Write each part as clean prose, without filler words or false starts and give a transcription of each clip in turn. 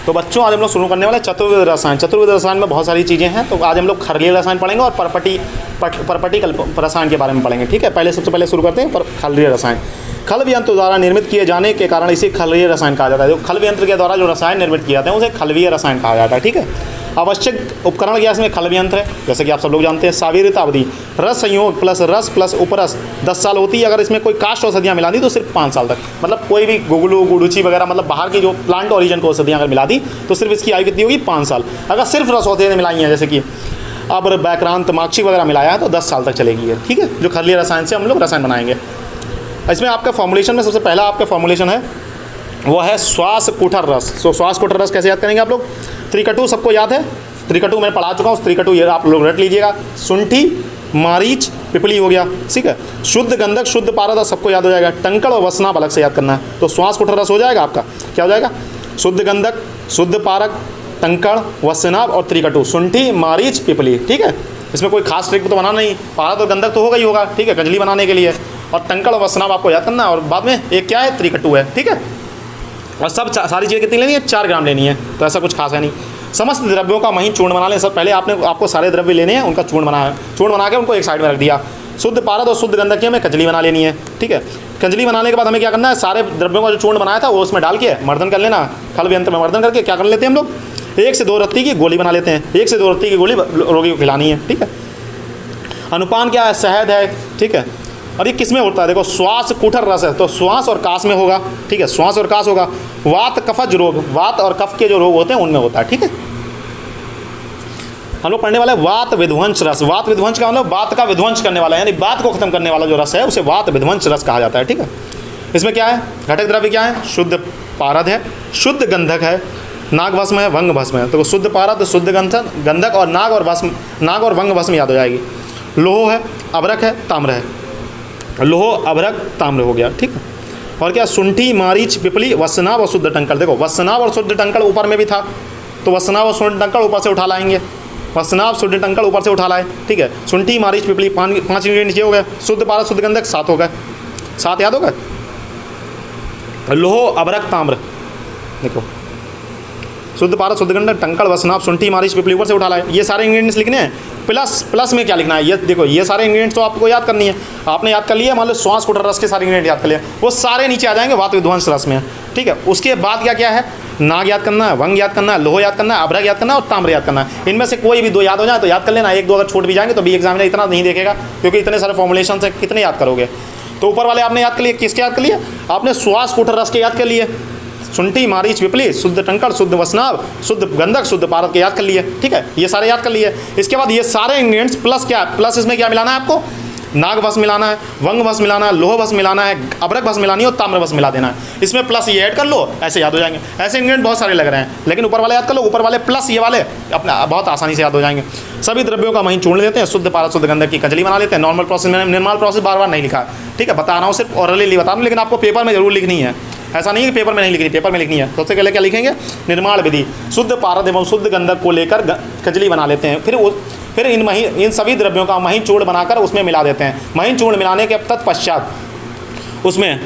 तो बच्चों आज हम लोग शुरू करने वाले चतुर्विध रसायन। चतुर्विध रसायन में बहुत सारी चीज़ें हैं, तो आज हम लोग खरलीय रसायन पढ़ेंगे और परपटीय रसायन के बारे में पढ़ेंगे। ठीक है, पहले सबसे पहले शुरू करते हैं खरलीय रसायन। खल यंत्र द्वारा निर्मित किए जाने के कारण इसे खलवीय रसायन कहा जाता है। जो खल यंत्र के द्वारा जो रसायन निर्मित किए जाते हैं उसे खलवीय रसायन कहा जाता है। ठीक है, आवश्यक उपकरण क्या इसमें खल यंत्र है, जैसे कि आप सब लोग जानते हैं। सावीरता अवधि रस संयोग प्लस रस प्लस उपरस 10 साल होती है। अगर इसमें कोई कास्ट औषधियाँ मिला दी तो सिर्फ 5 साल तक, मतलब कोई भी गुगलू गुड़ुची वगैरह मतलब बाहर की जो प्लांट ओरिजिन को औषधियाँ अगर मिला दी तो सिर्फ इसकी आयु कितनी होगी 5 साल। अगर सिर्फ रस औषधियाँ मिलाई हैं जैसे कि अब्र बैक्रांत माक्षी वगैरह मिलाया है तो 10 साल तक चलेगी ये। ठीक है, जो खरलीय रसायन से हम लोग रसायन बनाएंगे। इसमें आपका फॉर्मुलेशन में सबसे पहला आपका फॉर्मुलेशन है वो है श्वास कुठर रस। सो श्वास कुठर रस कैसे याद करेंगे आप लोग? त्रिकटु सबको याद है, त्रिकटु मैं पढ़ा चुका हूँ, त्रिकटु ये आप लोग रट लीजिएगा। शुंठी मारीच पिपली हो गया। ठीक है, शुद्ध गंधक शुद्ध पारद सबको याद हो जाएगा। टंकड़ और वसनाभ अलग से याद करना है। तो श्वास कुठर रस हो जाएगा आपका, क्या हो जाएगा? शुद्ध गंधक शुद्ध पारक टंकड़ वसनाभ और त्रिकटु, शुंठी मारीच पिपली। ठीक है, इसमें कोई खास ट्रिक तो बनाना नहीं, पारद और गंधक तो होगा ही होगा। ठीक है, कजली बनाने के लिए, और टंकड़ और वसनाभ आपको याद करना है। और बाद में एक क्या है? त्रिकटु है। ठीक है, और सब सारी चीज़ें कितनी लेनी है? 4 ग्राम लेनी है, तो ऐसा कुछ खास है नहीं। समस्त द्रव्यों का महीन चूर्ण बना लें। सब पहले आपको सारे द्रव्य लेने हैं, उनका चूर्ण बना के उनको एक साइड में रख दिया। शुद्ध पारद और शुद्ध गंधक की हमें कजली बना लेनी है। ठीक है, कजली बनाने के बाद हमें क्या करना है? सारे द्रव्यों का जो चूर्ण बनाया था वो उसमें डाल के मर्दन कर लेना। खल यंत्र में मर्दन करके क्या कर लेते हैं हम लोग? 1 से 2 रत्ती की गोली बना लेते हैं। 1 से 2 रत्ती की गोली रोगी को खिलानी है। ठीक है, अनुपान क्या है? शहद है। ठीक है, और ये किस में होता है? देखो, श्वास कुठर रस है तो श्वास और कास में होगा। ठीक है, श्वास और कास होगा। वात कफज रोग, वात और कफ के जो रोग होते हैं उनमें होता है। ठीक है, हम लोग पढ़ने वाले वात विध्वंस रस। वात विध्वंस का मतलब वात का विध्वंस करने वाला, यानी वात को खत्म करने वाला जो रस है उसे वात विध्वंस रस कहा जाता है। ठीक है, इसमें क्या है? घटक द्रव्य क्या है? शुद्ध पारद है, शुद्ध गंधक है, नाग भस्म है, वंग भस्म है। तो शुद्ध पारद शुद्ध गंधक और नाग और वंग भस्म याद हो जाएगी। लोह है, अभ्रक है, ताम्र है। लोह अभ्रक ताम्र हो गया। ठीक है, और क्या? शुंठी मारीच पिपली वसनाभ और शुद्ध टंकड़। देखो, वसनाभ और शुद्ध टंकड़ ऊपर में भी था, तो वसनाभ और शुद्ध टंकड़ ऊपर से उठा लाएंगे। वसनाभ शुद्ध टंकड़ ऊपर से उठा लाए। ठीक है, शुंठी मारीच पिपली 5 इंग्रेडिएंट नीचे हो गए। शुद्ध पारद शुद्ध गंधक 7 हो गए। 7 याद हो गए। लोह अभ्रक ताम्र, देखो शुद्ध पारद शुद्ध गंधक टंकड़ वसनाभ शुंठी मारीच पिपली ऊपर से उठा लाए। ये सारे इंग्रेडिएंट्स लिखने हैं। प्लस में क्या लिखना है? ये देखो, ये सारे इंग्रेडिएंट्स तो आपको याद करनी है। आपने याद कर लिया, मान लो श्वास कुठर रस के सारे इंग्रेडिएंट याद कर लिया, वो सारे नीचे आ जाएंगे वात विध्वंस रस में। ठीक है, उसके बाद क्या क्या है? नाग याद करना है, वंग याद करना है, लोह याद करना है, अभ्रक याद करना है और ताम्र याद करना है। इनमें से कोई भी 2 याद हो जाए तो याद कर लेना। 1-2 अगर छूट भी जाएंगे तो भी एग्जामिनर इतना नहीं देखेगा, क्योंकि इतने सारे फॉर्मुलेशन से कितने याद करोगे। तो ऊपर वाले आपने याद कर लिए। किसके याद कर लिए? आपने श्वास कुठर रस के याद कर लिए। शुंठी मारीच पिपली शुद्ध टंकड़ शुद्ध वसनाभ शुद्ध गंधक शुद्ध पारद के याद कर लिए। ठीक है, ये सारे याद कर लिए। इसके बाद ये सारे इंग्रेडिएंट्स प्लस क्या? प्लस इसमें क्या मिलाना है आपको? नाग भस्म मिलाना है, वंग भस्म मिलाना है, लोह भस्म मिलाना है, अभ्रक भस्म मिलानी है और ताम्र भस्म मिला देना है। इसमें प्लस ये ऐड कर लो, ऐसे याद हो जाएंगे। ऐसे इंग्रेडिएंट बहुत सारे लग रहे हैं, लेकिन ऊपर वाले याद कर लो। ऊपर वाले प्लस ये वाले अपना बहुत आसानी से याद हो जाएंगे। सभी द्रव्यों का महीन चूर्ण लेते हैं। शुद्ध पारद शुद्ध गंधक की कजली बना लेते हैं। नॉर्मल प्रोसेस में, निर्माल प्रोसेस बार नहीं लिखा। ठीक है, बता रहा हूँ, सिर्फ ऑरली बता रहा हूँ, लेकिन आपको पेपर में जरूर लिखनी है। ऐसा नहीं है कि पेपर में नहीं लिखनी, पेपर में लिखनी है। सबसे पहले क्या लिखेंगे? निर्माण विधि। शुद्ध पारद एवं शुद्ध गंधक को लेकर कजली बना लेते हैं। फिर इन सभी द्रव्यों का महीन चूर्ण बनाकर उसमें मिला देते हैं। महीन चूर्ण मिलाने के तत्पश्चात उसमें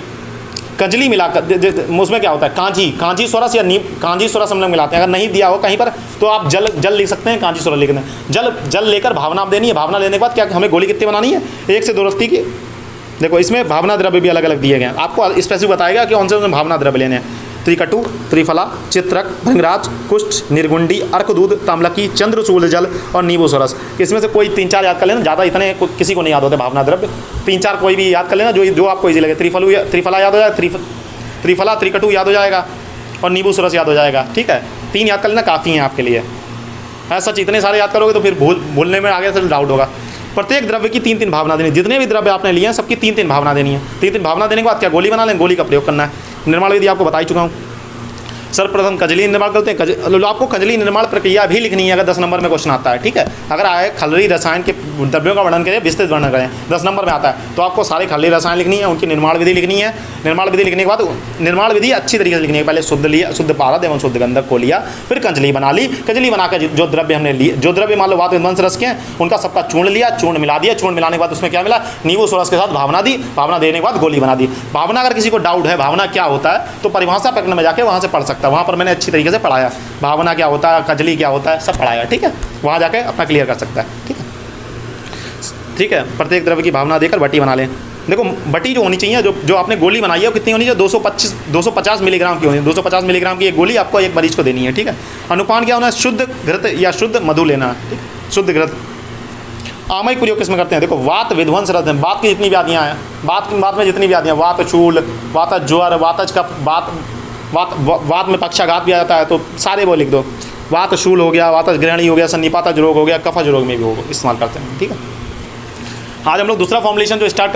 कजली मिलाकर, उसमें क्या होता है? कांजी सोरस या कांजी सोरस हम लोग मिलाते हैं। अगर नहीं दिया हो कहीं पर तो आप जल लिख सकते हैं, कांजी सोरस लिख दें। जल लेकर भावना आप देनी है। भावना लेने के बाद क्या हमें गोली कितनी बनानी है? 1 से 2 रत्ती की। देखो, इसमें भावना द्रव्य भी अलग अलग दिए गए हैं। आपको स्पेसिफिक बताएगा कि कौन से उसमें भावना द्रव्य लेने हैं। त्रिकटु, त्रिफला, चित्रक, भृंगराज, कुष्ठ, निर्गुंडी, अर्कदूत, ताम्लकी, चंद्रचूल जल और नींबू सोरस। इसमें से कोई 3-4 याद कर लेना, ज़्यादा इतने किसी को नहीं याद होते भावना द्रव्य। 3-4 कोई भी याद कर लेना जो आपको इजी लगे। त्रिफला याद हो जाएगा, त्रिफला त्रिकटु याद हो जाएगा और नींबू सोरस याद हो जाएगा। ठीक है, 3 याद कर लेना, काफ़ी हैं आपके लिए। ऐसा इतने सारे याद करोगे तो फिर भूलने में आगे से डाउट होगा। प्रत्येक द्रव्य की 3-3 भावना देनी। जितने भी द्रव्य आपने लिए हैं सबकी 3-3 भावना देनी है। 3-3 भावना देने के बाद क्या? गोली बना लें। गोली का प्रयोग करना है। निर्माण विधि आपको बता ही चुका हूँ। सर्वप्रथम कजली निर्माण करते हैं। आपको कजली निर्माण प्रक्रिया भी लिखनी है अगर 10 नंबर में क्वेश्चन आता है। ठीक है, अगर आए खलरी रसायन के द्रव्यों का वर्णन करें, विस्तृत वर्णन करें, 10 नंबर में आता है, तो आपको सारे खलरी रसायन लिखनी है, उनकी निर्माण विधि लिखनी है। निर्माण विधि लिखने के बाद निर्माण विधि अच्छी तरीके से लिखनी है। पहले शुद्ध पारद एवं शुद्ध गंधक को लिया, फिर कजली बना ली। कजली बनाकर जो द्रव्य हमने लिए, जो द्रव्य मान लो वात विध्वंस रस के हैं, उनका सबका चूर्ण लिया, चूर्ण मिला दिया। चूर्ण मिलाने के बाद उसमें क्या मिला? नींबू सोरस के साथ भावना दी। भावना देने के बाद गोली बना दी। भावना, अगर किसी को डाउट है भावना क्या होता है तो परिभाषा प्रकरण में जाके वहाँ से पढ़ सकता है। सकता है। वहाँ पर मैंने अच्छी तरीके से पढ़ाया, भावना क्या होता है, कजली क्या होता है, सब पढ़ाया, ठीक है। वहाँ जाके अपना क्लियर कर सकता है, ठीक है। ठीक है, प्रत्येक द्रव्य की भावना देकर बटी बना लें। देखो बटी जो होनी चाहिए, जो आपने गोली बनाई है वो कितनी होनी चाहिए, 250 मिलीग्राम की होनी है। 250 मिलीग्राम की एक गोली आपको एक मरीज को देनी है, ठीक है। अनुपान क्या होना है, शुद्ध घृत या शुद्ध मधु लेना है, ठीक है, शुद्ध घृत। आमयिक प्रयोग किसमें करते हैं, देखो वात विध्वंस रहते हैं, बात की जितनी व्याधियाँ हैं, बात में जितनी व्याधियाँ, वात चूल, वात ज्वर, वातज कफ, वात में पक्षाघात भी आ जाता है, तो सारे वो लिख दो। वात शूल हो गया, वातज ग्रहणी हो गया, सन्निपातज रोग हो गया, कफज रोग में भी हो इस्तेमाल करते हैं, ठीक है। आज हम लोग दूसरा फॉर्मुलेशन जो स्टार्ट